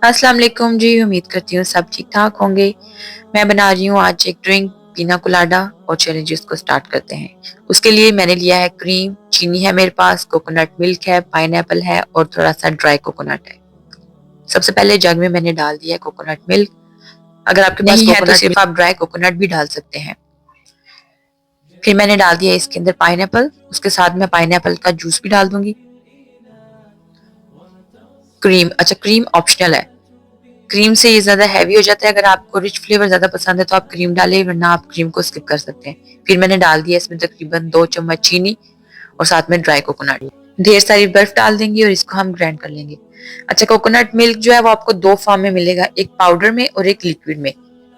अस्सलाम वालेकुम जी, उम्मीद करती हूँ सब ठीक-ठाक होंगे। मैं बना रही हूँ आज एक ड्रिंक पीना कोलाडा और चलिए जी उसको स्टार्ट करते हैं। उसके लिए मैंने लिया है क्रीम, चीनी है मेरे पास, कोकोनट मिल्क है, पाइनएप्पल है और थोड़ा-सा ड्राई कोकोनट है। सबसे पहले जग में मैंने डाल दिया है कोकोनट मिल्क। अगर आपके पास नहीं है तो सिर्फ आप ड्राई कोकोनट भी डाल सकते हैं। फिर मैंने डाल दिया इसके अंदर पाइनएप्पल, उसके साथ मैं पाइनएप्पल का जूस भी डाल दूँगी। क्रीम, अच्छा क्रीम ऑप्शनल है। क्रीम से ये ज़्यादा हैवी हो जाता है, अगर आपको रिच फ्लेवर ज़्यादा पसंद है तो आप क्रीम डालें वरना आप क्रीम को स्किप कर सकते हैं। फिर मैंने डाल दिया इसमें तकरीबन 2 चम्मच चीनी और साथ में ड्राई कोकोनट। ढेर सारी बर्फ डाल देंगे और इसको हम ग्राइंड कर लेंगे। अच्छा कोकोनट मिल्क जो है वो आपको 2 फॉर्म में मिलेगा, एक पाउडर में और एक लिक्विड में।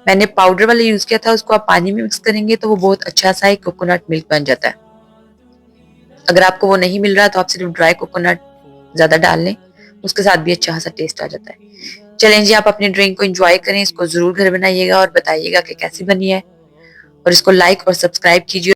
मैंने पाउडर वाला यूज़ किया था, उसको आप पानी में मिक्स करेंगे तो वो बहुत अच्छा सा एक कोकोनट मिल्क बन जाता है। अगर आपको वो नहीं मिल रहा तो आप सिर्फ ड्राई कोकोनट ज़्यादा डाल लें, उसके साथ भी अच्छा सा टेस्ट आ जाता है। चलें जी आप अपनी ड्रिंक को एंजॉय करें, इसको ज़रूर घर बनाइएगा और बताइएगा कि कैसी बनी है और इसको लाइक और सब्सक्राइब कीजिए।